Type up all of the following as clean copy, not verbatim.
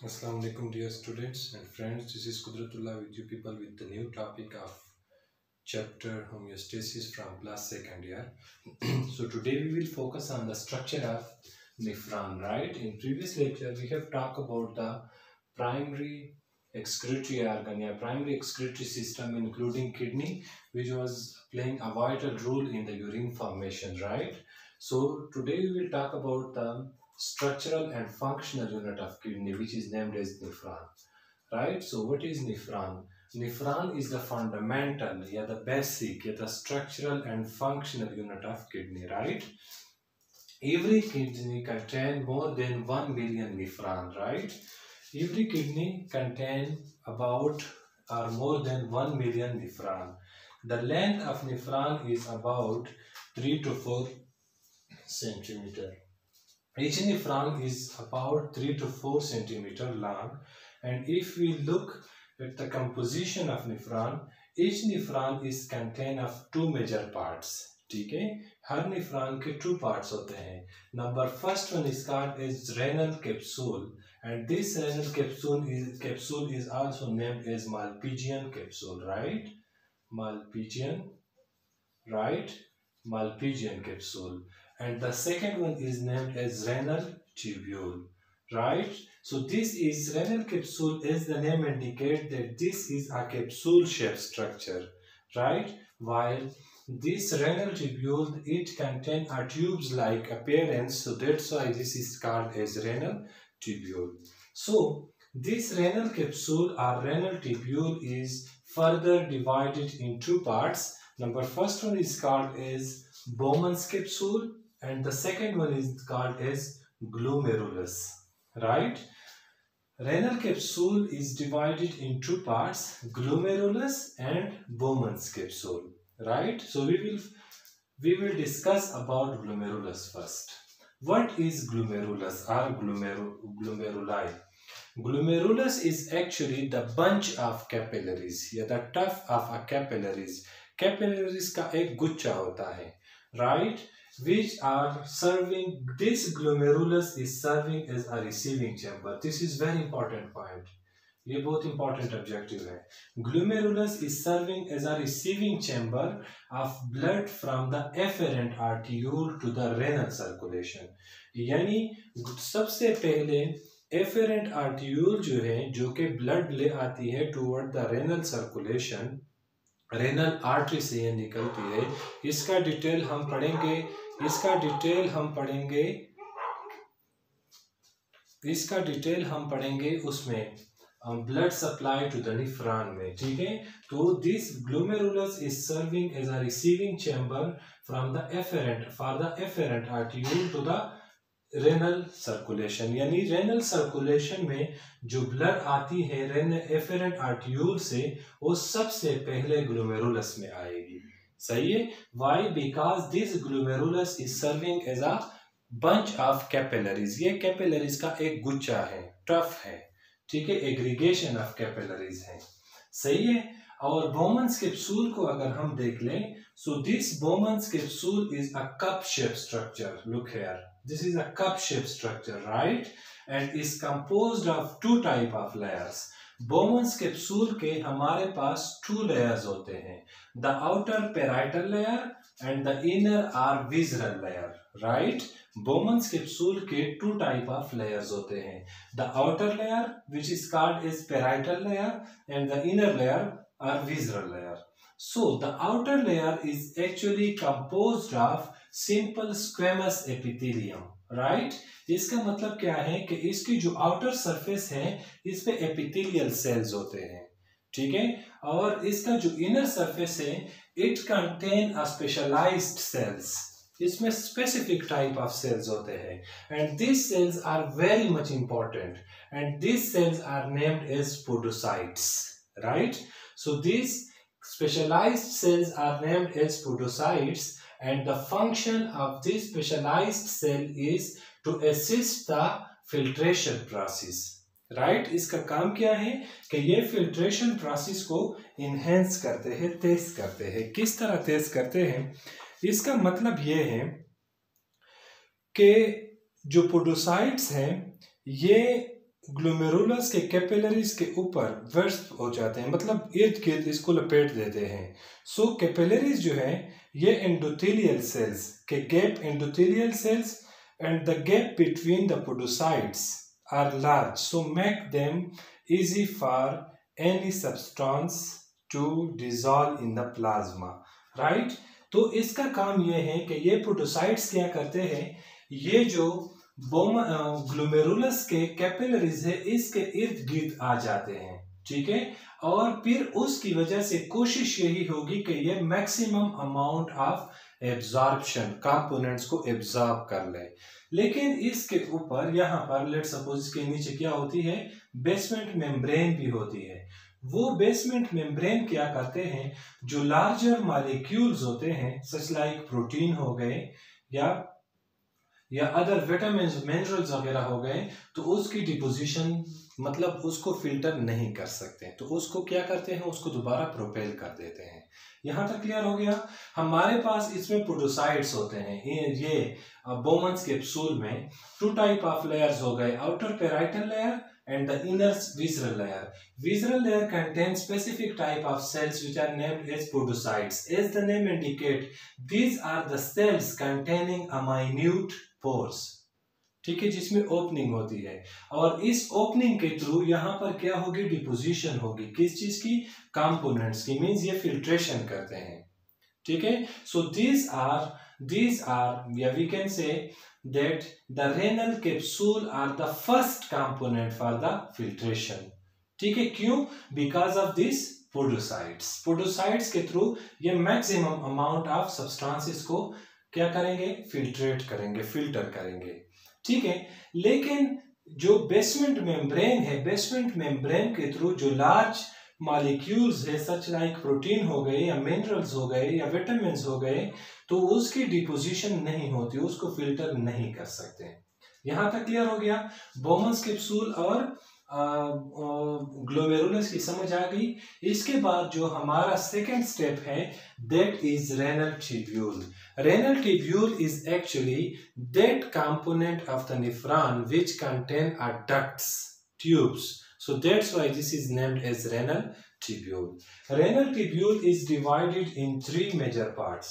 Assalamu alaikum dear students and friends. This is Qudratullah with you people with the new topic of chapter homeostasis from class second year. So today we will focus on the structure of nephron, right? In previous lecture we have talked about the primary excretory organ, primary excretory system including kidney, which was playing a vital role in the urine formation, right? So today we will talk about the structural and functional unit of kidney, which is named as nephron, right? So what is nephron? Nephron is the fundamental, the basic, the structural and functional unit of kidney, right? Every kidney contains more than 1 million nephron, right? Every kidney contains about or more than 1 million nephron. The length of nephron is about 3 to 4 centimeter. Each nephron is about 3 to 4 centimeter long, and if we look at the composition of nephron, each nephron is contained of two major parts. ठीक है, हर nephron के two parts होते हैं. Number first one is called as renal capsule, and this renal capsule is also named as Malpighian capsule, right? Malpighian capsule. And the second one is named as renal tubule, right? So this is renal capsule, as the name indicates that this is a capsule shaped structure, right? While this renal tubule, it contains a tubes like appearance, so that's why this is called as renal tubule. So this renal capsule or renal tubule is further divided in two parts. Number first one is called as Bowman's capsule, and the second one is called as glomerulus, right? Renal capsule is divided in two parts, glomerulus and Bowman's capsule, right? So we will discuss about glomerulus first. What is glomerulus or glomeruli? Glomerulus is actually the bunch of capillaries, the tuft of a capillaries. Capillaries का एक गुच्छा होता है, right? Which are serving, this glomerulus is serving as a receiving chamber. This is very important point. ये बहुत important objective है. Glomerulus is serving as a receiving chamber of blood from the efferent arteriole to the renal circulation. यानी सबसे पहले efferent arteriole जो है, जो कि blood ले आती है toward the renal circulation, renal artery से ये निकलती है. इसका डिटेल हम पढ़ेंगे उसमें blood supply to the nephron में, ठीक है? तो this glomerulus is serving as a receiving chamber from the afferent for the efferent arteriole to the renal circulation. यानी रेनल सर्कुलेशन में जो ब्लड आती है एफेरेंट आर्टियूल से, वो सबसे पहले ग्लोमेरुलस में आएगी. सही है? Why? Because this glomerulus is serving as a bunch of capillaries. ये कैपिलरीज का एक गुच्छा है, टफ है, ठीक है? एग्रीगेशन ऑफ कैपिलरीज है. सही है? और बोमन्स कैप्सूल को अगर हम देख लें, so this Bowman's capsule is a cup-shaped structure. Look here. This is a cup-shaped structure, right? And is composed of two type of layers. Bowman's capsule के हमारे पास two layers होते हैं. The outer parietal layer and the inner or visceral layer, right? Bowman's capsule के two type of layers होते हैं. The outer layer, which is called as parietal layer, and the inner layer or visceral layer. So the outer layer is actually composed of simple squamous epithelium, right? इसका मतलब क्या है कि इसकी जो outer surface है, इस पे epithelial cells होते हैं, ठीक है? और इसका जो inner surface है, it contain a specialized cells. इसमें specific type of cells होते हैं, and these cells are very much important, and these cells are named as podocytes, right? So these specialized cells are named as podocytes, and the function of this specialized cell is to assist the filtration process, right? इसका काम क्या है कि ये filtration process को enhance करते हैं, तेज करते हैं. किस तरह तेज करते हैं? इसका मतलब ये है कि जो podocytes हैं, ये ग्लोमेरुलस के कैपिलरीज के ऊपर वेस्ट हो जाते हैं, मतलब इर्द गिर्द इसको लपेट देते हैं। सो कैपिलरीज जो है ये एंडोथेलियल सेल्स के gap, endothelial cells and the gap between the podocytes are large, so make them easy for any substance to dissolve in the plasma, right. तो इसका काम ये है कि ये पोडोसाइट्स क्या करते हैं, ये जो ग्लोमेरुलस के कैपिलरीज है इसके इर्द गिर्द आ जाते हैं, ठीक है। और फिर उसकी वजह से कोशिश यही होगी कि ये maximum amount of absorption components को एब्जॉर्ब कर ले। लेकिन इसके ऊपर यहाँ पर लेट सपोज इसके नीचे क्या होती है, बेसमेंट मेम्ब्रेन भी होती है। वो बेसमेंट मेम्ब्रेन क्या करते हैं, जो लार्जर मॉलिक्यूल्स होते हैं सच लाइक प्रोटीन हो गए या अदर विटामिन मिनरल्स वगैरह हो गए, तो उसकी डिपोजिशन मतलब उसको फिल्टर नहीं कर सकते, तो उसको क्या करते हैं, उसको दोबारा प्रोपेल कर देते हैं। यहाँ तक क्लियर हो गया। हमारे पास इसमें पोडोसाइट्स होते हैं, ये बोमन्स कैप्सूल में टू टाइप ऑफ लेयर्स हो गए, outer parietal layer and the inner visceral layer. Visceral layer contains specific type of cells which are named as podocytes. As the name indicate, these are the cells containing a minute pores. ठीक है, जिसमें opening होती है, और इस opening के through यहाँ पर क्या होगी, डिपोजिशन होगी किस चीज की, कंपोनेंट्स की, मींस ये फिल्ट्रेशन करते हैं, ठीक है। सो these are yeah, we can say that the renal capsule are the first component for the filtration, ठीक है। क्यों, because of this podocytes के थ्रू ये मैक्सिमम अमाउंट ऑफ सब्सटेंसेस को क्या करेंगे, फिल्ट्रेट करेंगे, फिल्टर करेंगे, ठीक है। लेकिन जो बेसमेंट मेम्ब्रेन है, बेसमेंट मेम्ब्रेन के थ्रू जो लार्ज मॉलिक्यूल्स है सच लाइक प्रोटीन हो गए या मिनरल्स हो गए या विटामिन हो गए, तो उसकी डिपोजिशन नहीं होती, उसको फिल्टर नहीं कर सकते। यहां तक क्लियर हो गया। बोमन्स कैप्सूल और ग्लोमेरुलस की समझ आ गई। इसके बाद जो हमारा सेकेंड स्टेप है that is renal tubule. Renal tubule is actually that component of the nephron which contain a ducts, tubes. So that's why this is named as renal tubule. Renal tubule is divided in three major parts.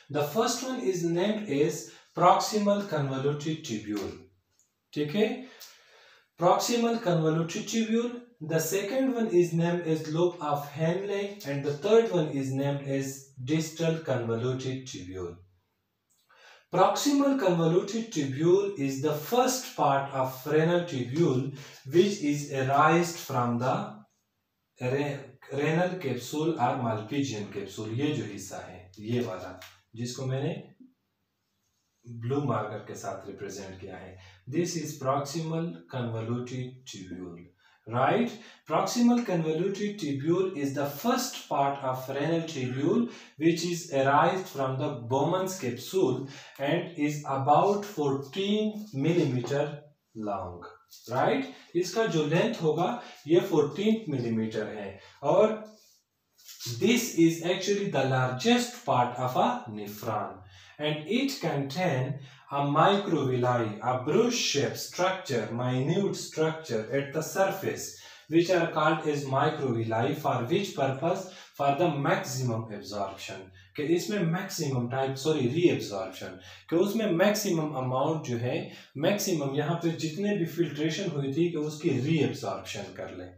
The first one is named as proximal convoluted tubule. ठीक है, proximal convoluted tubule. The second one is named as lobe of Henle, and the third one is named as distal convoluted tubule. Proximal convoluted tubule is the first part of renal tubule which is arised from the renal capsule or Malpighian capsule. ये जो हिस्सा है, ये वाला जिसको मैंने blue marker के साथ रिप्रेजेंट किया है, this is proximal convoluted tubule. Right? Proximal convoluted tubule is the first part of renal tubule which is arised from the Bowman's capsule and is about 14 millimeter long. Right? इसका जो length होगा ये 14 millimeter है, और this is actually the largest part of a nephron and it contain a microvilli, a brush-shaped structure, minute structure at the surface, which are called as microvilli. For which purpose? For the maximum absorption. कि इसमें maximum type, sorry, reabsorption, कि उसमें maximum amount जो है, maximum यहाँ पे जितने भी filtration हुई थी कि उसकी reabsorption कर ले।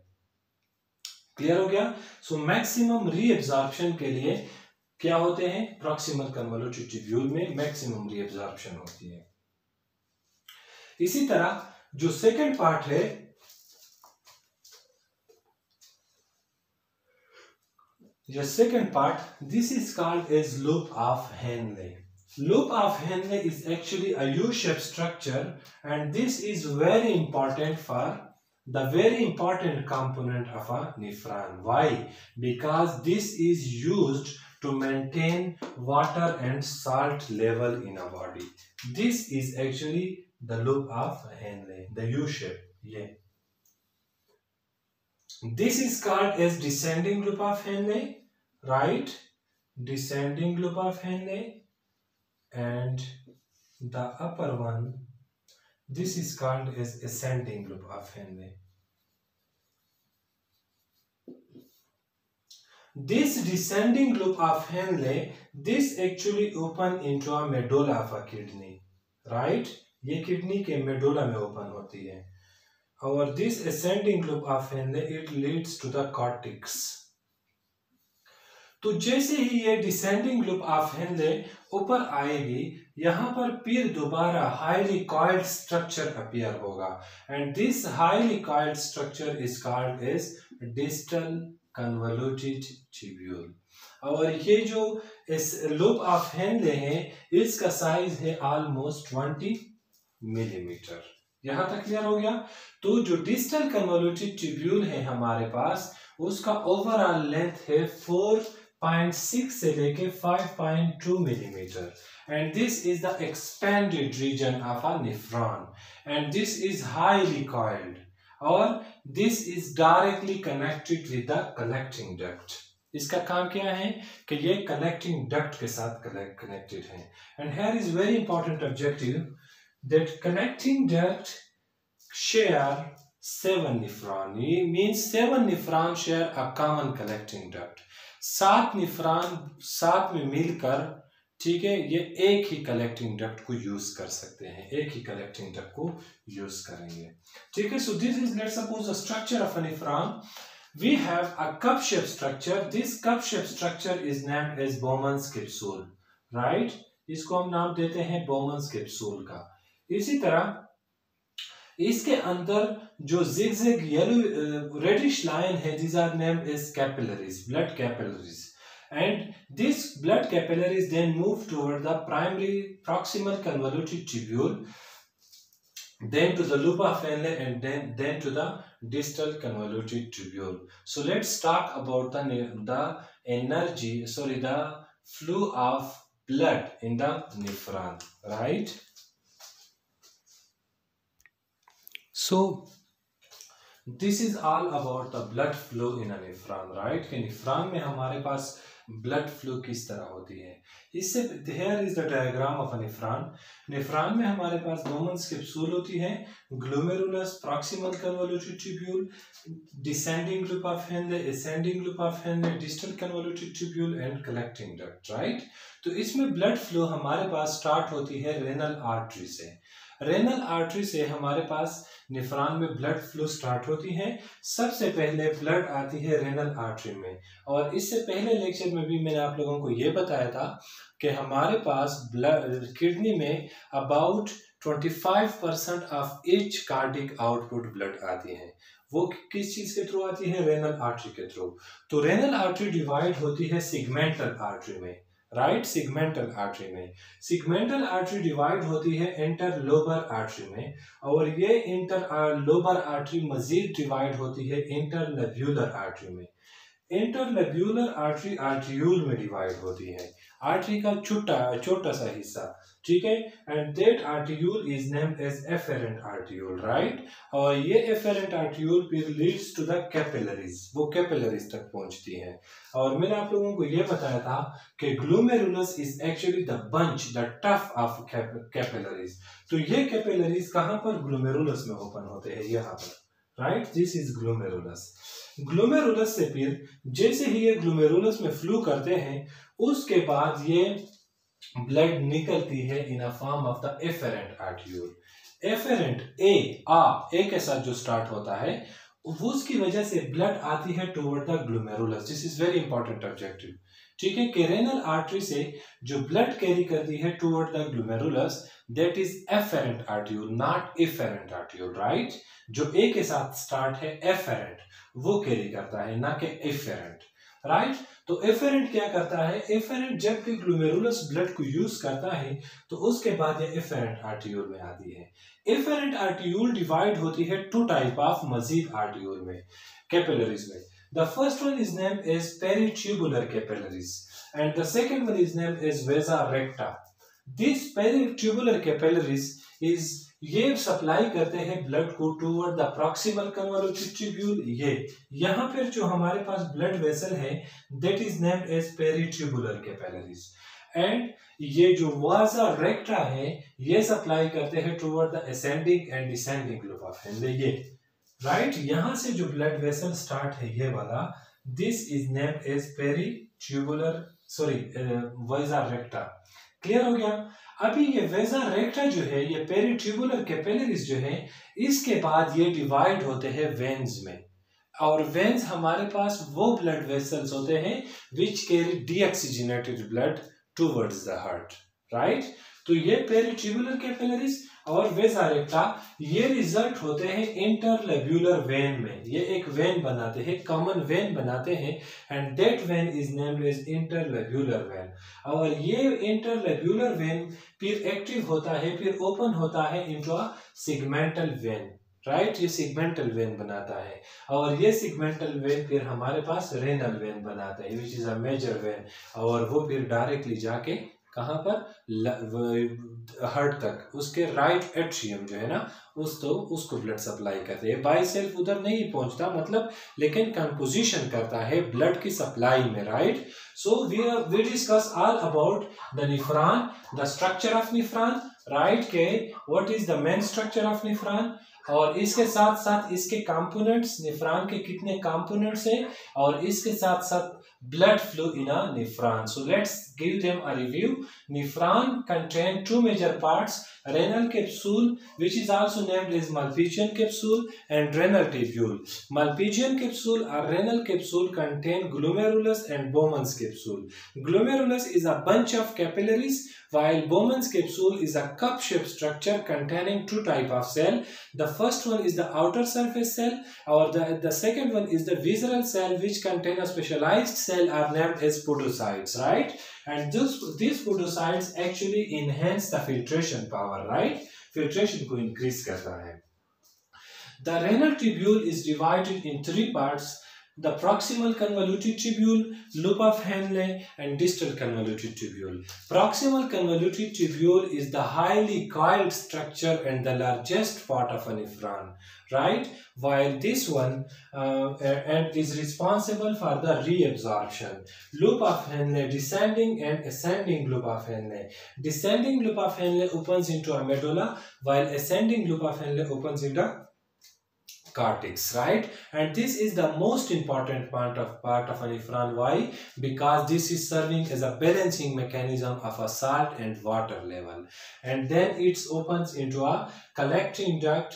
क्लियर हो गया? सो मैक्सिमम रीएब्जॉर्प्शन के लिए क्या होते हैं, प्रॉक्सिमल कन्वोल्यूटेड ट्यूब्यूल में मैक्सिमम रीएब्जॉर्प्शन होती है। इसी तरह जो सेकंड पार्ट है, ये second part, this is called as loop of Henley. Loop of Henle is actually a U-shaped structure and this is very important for the very important component of a nephron. Why? Because this is used to maintain water and salt level in a body. This is actually the loop of Henle, the U shape. Yeah. This is called as descending loop of Henle, right? Descending loop of Henle, and the upper one This is called as ascending loop of Henle. This descending loop of Henle, this actually open into a medulla of a kidney, right? ये kidney के medulla में open होती है. और this ascending loop of Henle, it leads to the cortex. तो जैसे ही ये descending loop of Henley ऊपर आएगी, यहां पर फिर दोबारा हाईली कॉइल्ड स्ट्रक्चर अपीयर होगा, and this highly coiled structure is called as distal convoluted tubule. और ये जो इस लूप ऑफ हेनले है, इसका साइज है ऑलमोस्ट 20 मिलीमीटर. यहां तक क्लियर हो गया. तो जो डिस्टल कन्वोल्यूटेड ट्यूब्यूल है हमारे पास, उसका ओवरऑल लेंथ है 4.6 से लेके 5.2 millimetre, and this is the expanded region of a nephron, and this is highly coiled, और this is directly connected with the collecting duct. इसका काम क्या है कि ये कलेक्टिंग डक्ट के साथ कनेक्टेड है. And here is very important objective that connecting duct share 7 nephron. It means 7 nephron share a common collecting duct. 7 nephron साथ में मिलकर, ठीक है, ये एक ही कलेक्टिंग डक्ट को यूज कर सकते हैं, एक ही कलेक्टिंग डक्ट को यूज करेंगे. ठीक है. So this is, let's suppose, the structure of a nephron. We have a cup shaped structure. This cup shaped structure is named as Bowman's capsule, right? इसको हम नाम देते हैं Bowman's capsule का. इसी तरह इसके अंदर जो zigzag yellow reddish line है, these are named as capillaries, blood capillaries, and this blood capillaries then move toward the primary proximal convoluted tubule, then to the loop of Henle, and then to the distal convoluted tubule. So let's talk about the flow of blood in the nephron, right? So this is all about the blood flow in a nephron, right? कि nephron में हमारे पास blood flow किस तरह होती है. इससे here is the diagram of a nephron. nephron में हमारे पास Bowman's capsule होती है, glomerulus, proximal convoluted tubule, descending loop of Henle, ascending loop of Henle, distal convoluted tubule, and collecting duct, right? तो इसमें blood flow हमारे पास start होती है renal artery से. रेनल आर्टरी से हमारे पास नेफ्रॉन में ब्लड फ्लो स्टार्ट होती है. सबसे पहले ब्लड आती है रेनल आर्टरी में, और इससे पहले लेक्चर में भी मैंने आप लोगों को ये बताया था कि हमारे पास ब्लड किडनी में about 25% of each cardiac output blood आती है. वो किस चीज के थ्रू आती है? रेनल आर्टरी के थ्रू. तो रेनल आर्टरी डिवाइड होती है सिगमेंटल आर्टरी में, राइट? सिगमेंटल आर्टरी में. सिगमेंटल आर्टरी डिवाइड होती है इंटरलोबर आर्टरी में, और ये इंटरलोबर आर्टरी मजीद डिवाइड होती है इंटरलेब्यूलर आर्टरी में. इंटरलेब्यूलर आर्टरी आर्ट्रियूल में डिवाइड होती है, आर्टरी का छोटा सा हिस्सा, ठीक है. And that arteriole is named as efferent arteriole, right? और ये एफेरेंट आर्ट्रियूल फिर लीड्स टू द कैपिलरीज, वो कैपिलरीज तक पहुंचती है. और मैंने आप लोगों को ये बताया था कि glomerulus is actually the bunch, the tough of capillaries. तो ये कैपिलरीज कहां पर? ग्लोमेरुलस में ओपन होते हैं, यहाँ पर, right? This is glomerulus. Glomerulus से फिर जैसे ही ये ग्लोमेरुलस में फ्लो करते हैं, उसके बाद ये ब्लड निकलती है in a form of the efferent arteriole. Efferent A के साथ जो स्टार्ट होता है, वो उसकी वजह से ब्लड आती है toward the glomerulus. This is very important objective, ठीक है. रेनल आर्टरी से जो ब्लड कैरी करती है toward the glomerulus, that is afferent arteriole, not efferent arteriole, right? जो ए के साथ स्टार्ट है एफेरेंट, वो कैरी करता है, ना कि एफेरेंट, राइट? तो एफेरेंट क्या करता है? एफेरेंट जब भी ग्लोमेरुलस ब्लड को यूज करता है, तो उसके बाद ये एफेरेंट आर्ट्रियूल में आती है. एफेरेंट आर्ट्रियूल डिवाइड होती है टू टाइप ऑफ मजीद आर्ट्रियूल में, कैपिलरीज में. The first one is named as peritubular capillaries, and the second one is named as vasa recta. These peritubular capillaries is ये सप्लाई करते हैं ब्लड को toward the proximal convoluted tubule. ये यहाँ पर जो हमारे पास ब्लड वेसल है, that is named as peritubular capillaries. And ये जो वाजा रेक्टा है ये सप्लाई करते हैं toward the ascending and descending loop of Henle. ये राइट, यहां से जो ब्लड वेसल स्टार्ट है ये वाला, this is named as peritubular vasa recta. Clear हो गया? अभी ये वेजा रेक्टा जो है, ये पेरिट्यूबुलर कैपिलरीज जो है, इसके बाद ये डिवाइड होते हैं वेन्स में, और वेन्स हमारे पास वो ब्लड वेसल्स होते हैं which carry deoxygenated blood towards the heart, right. तो ये पेरिट्यूबुलर कैपिलरीज और वेजा रेक्टा ये रिजल्ट होते हैं इंटरलेब्यूलर वेन में। ये एक वेन बनाते हैं, कॉमन वेन बनाते हैं, and that vein is named as interlobular vein. और ये इंटरलेब्यूलर वेन फिर एक्टिव होता है, फिर ओपन होता है into a segmental when, right. ये सेगमेंटल वेन बनाता है, और ये सेगमेंटल वेन फिर हमारे पास रेनल वेन बनाता है which is a major vein, और वो फिर डायरेक्टली जाके कहाँ पर, हार्ट तक, उसके राइट एट्रियम जो है ना, उसको ब्लड सप्लाई करते हैं। बाय सेल्फ उधर नहीं पहुंचता मतलब, लेकिन कंपोजिशन करता है ब्लड की सप्लाई में, right. So we discuss all about the nephron, the structure of nephron, right, के what is the main structure of nephron, और इसके साथ साथ इसके कंपोनेंट्स, निफ्रॉन के कितने कंपोनेंट्स हैं, और इसके साथ साथ blood flow in a nephron. So let's give them a review. Nephron contain two major parts: renal capsule, which is also named as Malpighian capsule, and renal tubule. Malpighian capsule or renal capsule contain glomerulus and Bowman's capsule. Glomerulus is a bunch of capillaries, while Bowman's capsule is a cup-shaped structure containing two types of cell. The first one is the outer surface cell, or the second one is the visceral cell, which contain a specialized cell are named as podocytes, right. And these podocytes actually enhance the filtration power, right. Filtration को increase करता है। The renal tubule is divided in three parts: the proximal convoluted tubule, loop of Henle, and distal convoluted tubule. Proximal convoluted tubule is the highly coiled structure and the largest part of a nephron, right, while this one and is responsible for the reabsorption. Loop of Henle, descending and ascending loop of Henle. Descending loop of Henle opens into a medulla, while ascending loop of Henle opens into cortex, right. And this is the most important part of a nephron. Why? Because this is serving as a balancing mechanism of a salt and water level, and then it opens into a collecting duct,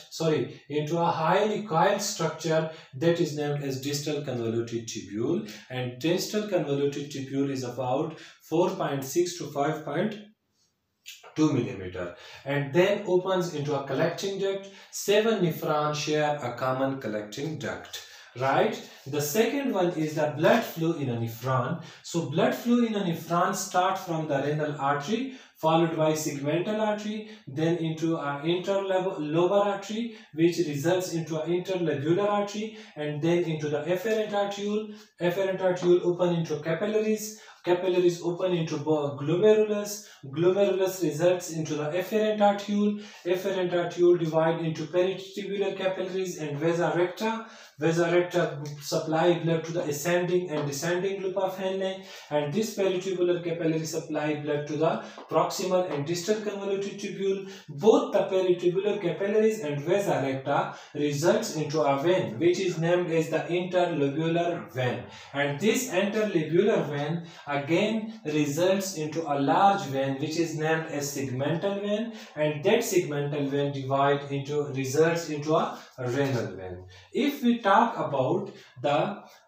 into a highly coiled structure that is named as distal convoluted tubule, and distal convoluted tubule is about 4.6 to 5.2 millimeter, and then opens into a collecting duct. 7 nephrons share a common collecting duct, right. The second one is the blood flow in a nephron. So blood flow in a nephron starts from the renal artery, followed by segmental artery, then into an interlobar artery, which results into an interlobular artery, and then into the efferent arteriole. Efferent arteriole open into capillaries. Capillaries open into glomerulus. Glomerulus results into the efferent arteriole. Efferent arteriole divide into peritubular capillaries and vasa recta. Vasa recta supply blood to the ascending and descending loop of Henle, and this peritubular capillary supply blood to the proximal and distal convoluted tubule. Both the peritubular capillaries and vasa recta results into a vein which is named as the interlobular vein, and this interlobular vein again results into a large vein which is named as segmental vein, and that segmental vein results into a renal vein. If we talk about the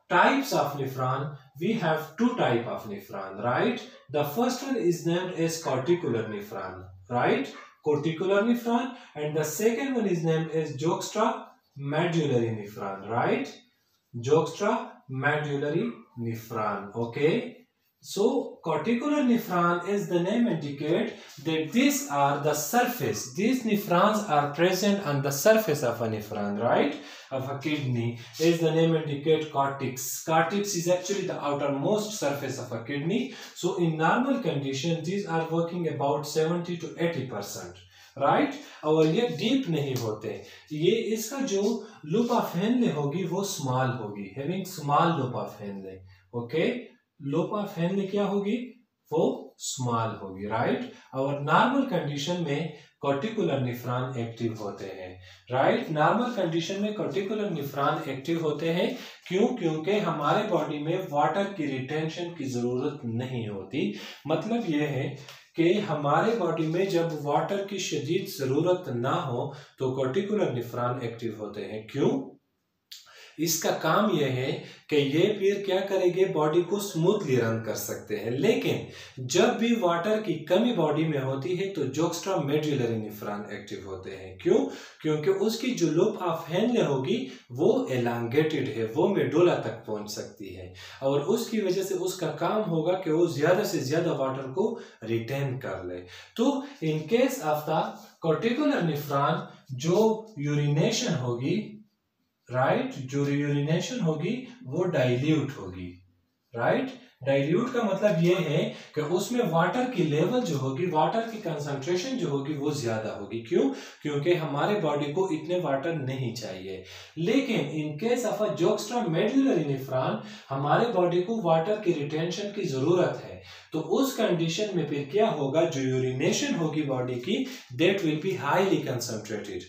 types of nephron, we have two types of nephron, right. The first one is named as corticular nephron, right, corticular nephron, and the second one is named as juxtamedullary nephron, right, juxtamedullary nephron. Okay, so corticular nephron, as the name indicates, that these are the surface. These nephrons are present on the surface of a nephron, right, of a kidney. As the name indicates, cortex. Cortex is actually the outermost surface of a kidney. So in normal condition, these are working about 70 to 80%. Right, और ये deep नहीं होते। ये इसका जो loop of Henley होगी वो small होगी, having small loop of Henley. Okay, loop of Henley क्या होगी, वो स्मॉल होगी, राइट। और नॉर्मल कंडीशन में कॉर्टिकुलर नेफ्रॉन एक्टिव होते हैं, राइट। नॉर्मल कंडीशन में कॉर्टिकुलर नेफ्रॉन एक्टिव होते हैं, क्यों? क्योंकि हमारे बॉडी में वाटर की रिटेंशन की जरूरत नहीं होती। मतलब यह है कि हमारे बॉडी में जब वाटर की शदीद जरूरत ना हो तो कॉर्टिकुलर नेफ्रॉन एक्टिव होते हैं। क्यों? इसका काम यह है कि ये फिर क्या करेंगे, बॉडी को स्मूथली रन कर सकते हैं। लेकिन जब भी वाटर की कमी बॉडी में होती है तो जोक्स्ट्रा मेडुलरी नेफ्रॉन एक्टिव होते हैं। क्यों? क्योंकि उसकी जो लूप ऑफ हेनले होगी वो एलांगेटेड है, वो मेडुला तक पहुंच सकती है और उसकी वजह से उसका काम होगा कि वो ज्यादा से ज्यादा वाटर को रिटेन कर ले। तो in case of the cortical nephron जो यूरिनेशन होगी, राइट, जो यूरिनेशन होगी वो डाइल्यूट होगी, राइट। डाइल्यूट का मतलब ये है कि उसमें वाटर की लेवल जो होगी, वाटर की कंसंट्रेशन जो होगी वो ज्यादा होगी। क्यों? क्योंकि हमारे बॉडी को इतने वाटर नहीं चाहिए। लेकिन in case of a जोक्स्ट्रा medullary nephron हमारे बॉडी को वाटर की रिटेंशन की जरूरत है, तो उस कंडीशन में फिर क्या होगा, जो यूरिनेशन होगी बॉडी की, that will be highly concentrated.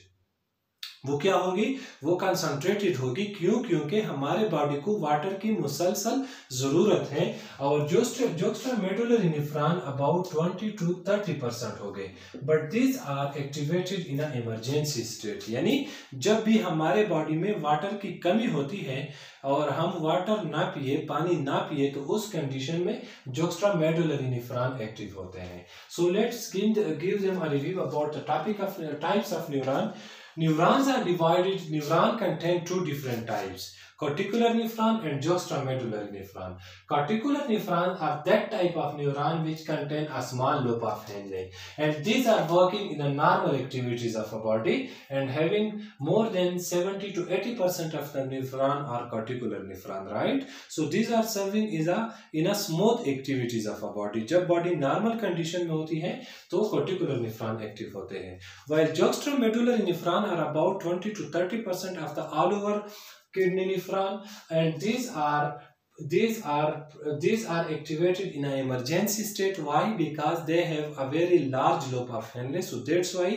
वो क्या होगी, वो कंसंट्रेटेड होगी। क्यों? क्योंकि हमारे बॉडी को वाटर की मुसलसल जरूरत है। और juxta medullary nephron about 20 to 30% हो गए, but this are activated in a emergency state. यानी जब भी हमारे बॉडी में वाटर की कमी होती है और हम वाटर ना पिए, पानी ना पिए, तो उस कंडीशन में जोक्स्ट्रा मेडुलरी नेफ्रॉन एक्टिव होते हैं। So let's give them a review about the topic of types of neuron. Neurons are divided. Neuron contain two different types: corticular nephron and juxtamedullary nephron. Corticular nephron are that type of neuron which contain a small lobe of Henle, and these are working in the normal activities of a body and having more than 70 to 80% of the nephron are corticular nephron, right? So these are serving in a smooth activities of a body. जब body normal condition में होती है तो corticular nephron active होते हैं, while juxtamedullary nephron are about 20 to 30% of the all over kidney nephron, and these are activated in an emergency state. Why? Because they have a very large lobe of Henle, so that's why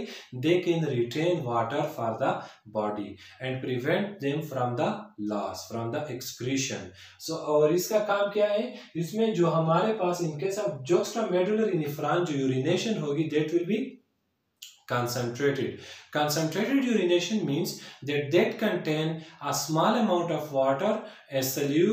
they can retain water for the body and prevent them from the loss, from the excretion. So और इसका काम क्या है, इसमें जो हमारे पास इनके साथ juxtamedullary nephron जो urination होगी, that will be concentrated. Concentrated urination means that contain a small amount of water, a small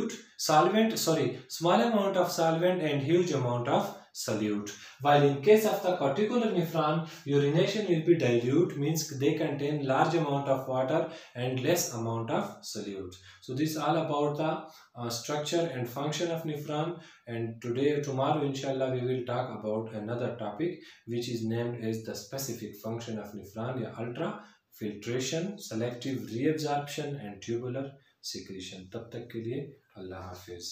amount of solvent and huge amount of solute. While in case of the corticular nephron, urination will be dilute, means they contain large amount of water and less amount of solute. So this is all about the structure and function of nephron, and tomorrow inshallah we will talk about another topic which is named as the specific function of nephron, या ultrafiltration, selective reabsorption and tubular secretion. तब तक के लिए अल्लाह हाफिज.